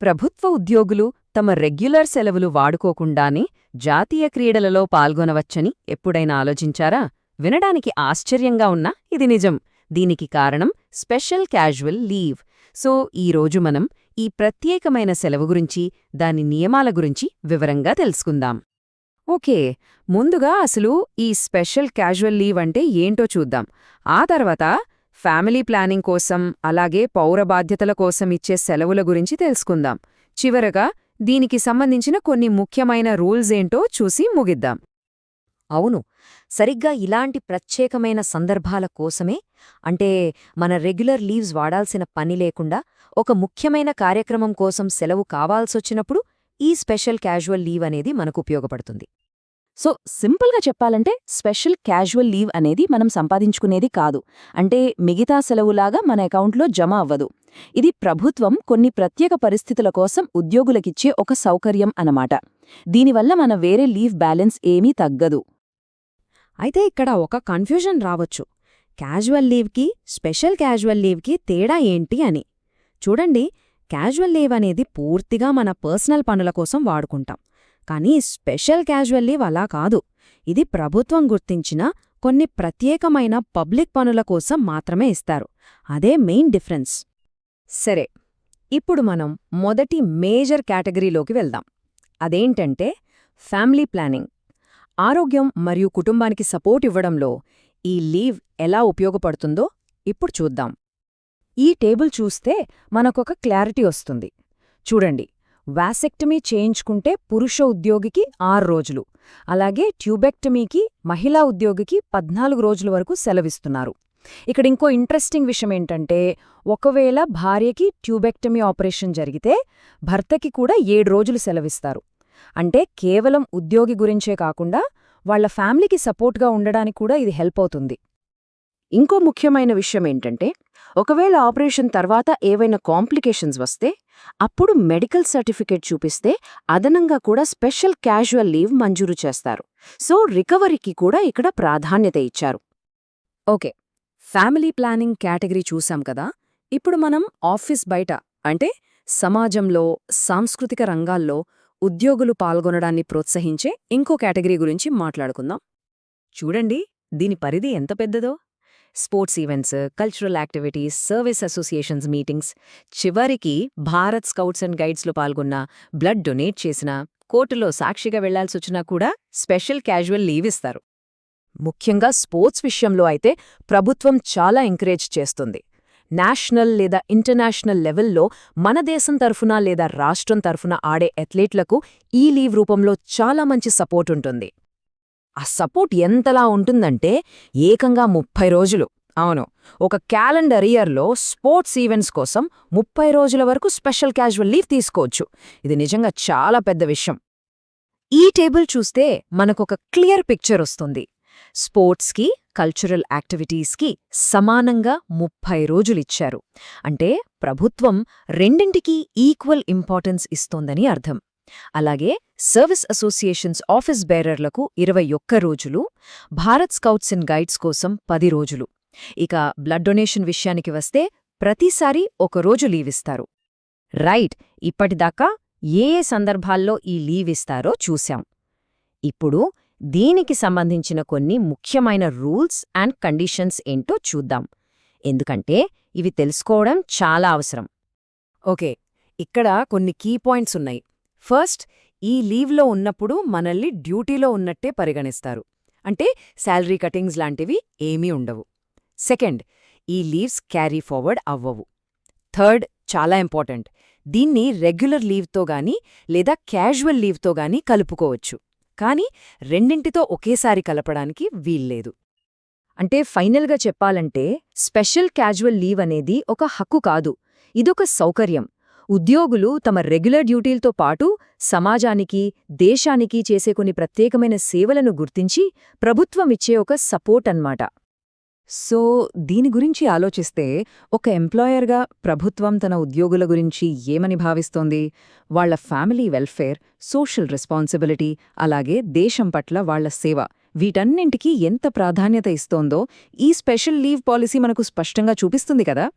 ప్రభుత్వ ఉద్యోగులు తమ రెగ్యులర్ సెలవులు వాడుకోకుండానే జాతీయ క్రీడలలో పాల్గొనవచ్చని ఎప్పుడైనా ఆలోచించారా? వినడానికి ఆశ్చర్యంగా ఉన్నా ఇది నిజం. దీనికి కారణం స్పెషల్ క్యాజువల్ లీవ్. సో ఈరోజు మనం ఈ ప్రత్యేకమైన సెలవు గురించి, దాని నియమాల గురించి వివరంగా తెలుసుకుందాం. ఓకే, ముందుగా అసలు ఈ స్పెషల్ క్యాజువల్ లీవ్ అంటే ఏంటో చూద్దాం. ఆ తర్వాత ఫ్యామిలీ ప్లానింగ్ కోసం, అలాగే పౌర బాధ్యతల కోసం ఇచ్చే సెలవుల గురించి తెలుసుకుందాం. చివరగా దీనికి సంబంధించిన కొన్ని ముఖ్యమైన రూల్స్ ఏంటో చూసి ముగిద్దాం. అవును, సరిగ్గా ఇలాంటి ప్రత్యేకమైన సందర్భాల కోసమే, అంటే మన రెగ్యులర్ లీవ్స్ వాడాల్సిన పని లేకుండా ఒక ముఖ్యమైన కార్యక్రమం కోసం సెలవు కావాల్సొచ్చినప్పుడు ఈ స్పెషల్ క్యాజువల్ లీవ్ అనేది మనకు ఉపయోగపడుతుంది. సో సింపుల్గా చెప్పాలంటే స్పెషల్ క్యాజువల్ లీవ్ అనేది మనం సంపాదించుకునేది కాదు. అంటే మిగతా సెలవులాగా మన అకౌంట్లో జమ అవ్వదు. ఇది ప్రభుత్వం కొన్ని ప్రత్యేక పరిస్థితుల కోసం ఉద్యోగులకిచ్చే ఒక సౌకర్యం అన్నమాట. దీనివల్ల మన వేరే లీవ్ బ్యాలెన్స్ ఏమీ తగ్గదు. అయితే ఇక్కడ ఒక కన్ఫ్యూజన్ రావచ్చు. క్యాజువల్ లీవ్కి, స్పెషల్ క్యాజువల్ లీవ్కి తేడా ఏంటి అని. చూడండి, క్యాజువల్ లీవ్ అనేది పూర్తిగా మన పర్సనల్ పనుల కోసం వాడుకుంటాం. కానీ స్పెషల్ క్యాజువల్ లీవ్ అలా కాదు. ఇది ప్రభుత్వం గుర్తించిన కొన్ని ప్రత్యేకమైన పబ్లిక్ పనుల కోసం మాత్రమే ఇస్తారు. అదే మెయిన్ డిఫరెన్స్. సరే, ఇప్పుడు మనం మొదటి మేజర్ కేటగిరీలోకి వెళ్దాం. అదేంటంటే ఫ్యామిలీ ప్లానింగ్. ఆరోగ్యం మరియు కుటుంబానికి సపోర్ట్ ఇవ్వడంలో ఈ లీవ్ ఎలా ఉపయోగపడుతుందో ఇప్పుడు చూద్దాం. ఈ టేబుల్ చూస్తే మనకొక క్లారిటీ వస్తుంది. చూడండి, వాసెక్టమీ చేయించుకుంటే పురుష ఉద్యోగికి 6 రోజులు, అలాగే ట్యూబెక్టమీకి మహిళా ఉద్యోగికి 14 రోజుల వరకు సెలవిస్తున్నారు. ఇక్కడ ఇంకో ఇంట్రెస్టింగ్ విషయమేంటంటే, ఒకవేళ భార్యకి ట్యూబెక్టమీ ఆపరేషన్ జరిగితే భర్తకి కూడా 7 రోజులు సెలవిస్తారు. అంటే కేవలం ఉద్యోగి గురించే కాకుండా వాళ్ల ఫ్యామిలీకి సపోర్ట్గా ఉండడానికి కూడా ఇది హెల్ప్ అవుతుంది. ఇంకో ముఖ్యమైన విషయమేంటంటే, ఒకవేళ ఆపరేషన్ తర్వాత ఏవైనా కాంప్లికేషన్స్ వస్తే అప్పుడు మెడికల్ సర్టిఫికేట్ చూపిస్తే అదనంగా కూడా స్పెషల్ క్యాజువల్ లీవ్ మంజూరు చేస్తారు. సో రికవరీకి కూడా ఇక్కడ ప్రాధాన్యత ఇచ్చారు. ఓకే, ఫ్యామిలీ ప్లానింగ్ కేటగిరీ చూసాం కదా. ఇప్పుడు మనం ఆఫీస్ బయట, అంటే సమాజంలో, సాంస్కృతిక రంగాల్లో ఉద్యోగులు పాల్గొనడాన్ని ప్రోత్సహించే ఇంకో కేటగిరీ గురించి మాట్లాడుకుందాం. చూడండి, దీని పరిధి ఎంత పెద్దదో. Sports events, cultural activities, service associations meetings, చివరికి భారత్ స్కౌట్స్ అండ్ గైడ్స్లో పాల్గొన్న, బ్లడ్ డొనేట్ చేసినా, కోర్టులో సాక్షిగా వెళ్లాల్సొచ్చినా కూడా స్పెషల్ క్యాజువల్ లీవ్ ఇస్తారు. ముఖ్యంగా స్పోర్ట్స్ విషయంలో అయితే ప్రభుత్వం చాలా ఎంకరేజ్ చేస్తుంది. నేషనల్ లేదా ఇంటర్నేషనల్ లెవెల్లో మన దేశం తరఫున లేదా రాష్ట్రం తరఫున ఆడే అథ్లెట్లకు ఈ లీవ్ రూపంలో చాలా మంచి సపోర్ట్ ఉంటుంది. ఆ సపోర్ట్ ఎంతలా ఉంటుందంటే ఏకంగా 30 రోజులు. అవును, ఒక క్యాలెండర్ ఇయర్లో స్పోర్ట్స్ ఈవెంట్స్ కోసం 30 రోజుల వరకు స్పెషల్ క్యాజువల్ లీవ్ తీసుకోవచ్చు. ఇది నిజంగా చాలా పెద్ద విషయం. ఈ టేబుల్ చూస్తే మనకొక క్లియర్ పిక్చర్ వస్తుంది. స్పోర్ట్స్కి, కల్చరల్ యాక్టివిటీస్కి సమానంగా 30 రోజులిచ్చారు. అంటే ప్రభుత్వం రెండింటికీ ఈక్వల్ ఇంపార్టెన్స్ ఇస్తోందని అర్థం. అలాగే సర్వీస్ అసోసియేషన్స్ ఆఫీస్ బేరర్లకు 21 రోజులు, భారత్ స్కౌట్స్ అండ్ గైడ్స్ కోసం 10 రోజులు. ఇక బ్లడ్ డొనేషన్ విషయానికి వస్తే ప్రతిసారి 1 రోజు లీవ్ ఇస్తారు. రైట్, ఇప్పటిదాకా ఏ సందర్భాల్లో ఈ లీవ్ ఇస్తారో చూశాం. ఇప్పుడు దీనికి సంబంధించిన కొన్ని ముఖ్యమైన రూల్స్ అండ్ కండిషన్స్ ఏంటో చూద్దాం. ఎందుకంటే ఇవి తెలుసుకోవడం చాలా అవసరం. ఓకే, ఇక్కడ కొన్ని కీ పాయింట్స్ ఉన్నాయి. ఫస్ట్, ఈ లీవ్లో ఉన్నప్పుడు మనల్ని డ్యూటీలో ఉన్నట్టే పరిగణిస్తారు. అంటే శాలరీ కటింగ్స్ లాంటివి ఏమీ ఉండవు. సెకండ్, ఈ లీవ్స్ క్యారీ ఫార్వర్డ్ అవ్వవు. థర్డ్, చాలా ఇంపార్టెంట్, దీన్ని రెగ్యులర్ లీవ్తో గానీ లేదా క్యాజువల్ లీవ్తో గానీ కలుపుకోవచ్చు. కానీ రెండింటితో ఒకేసారి కలపడానికి వీల్లేదు. అంటే ఫైనల్గా చెప్పాలంటే స్పెషల్ క్యాజువల్ లీవ్ అనేది ఒక హక్కు కాదు, ఇదొక సౌకర్యం. ఉద్యోగులు తమ రెగ్యులర్ డ్యూటీలతో పాటు సమాజానికి, దేశానికి చేసే కొన్ని ప్రత్యేకమైన సేవలను గుర్తించి ప్రభుత్వమిచ్చే ఒక సపోర్ట్ అన్నమాట. సో దీని గురించి ఆలోచిస్తే ఒక ఎంప్లాయర్గా ప్రభుత్వం తన ఉద్యోగుల గురించి ఏమని భావిస్తోంది? వాళ్ల ఫ్యామిలీ వెల్ఫేర్, సోషల్ రెస్పాన్సిబిలిటీ, అలాగే దేశం పట్ల వాళ్ల సేవ, వీటన్నింటికీ ఎంత ప్రాధాన్యత ఇస్తోందో ఈ స్పెషల్ లీవ్ పాలసీ మనకు స్పష్టంగా చూపిస్తుంది కదా.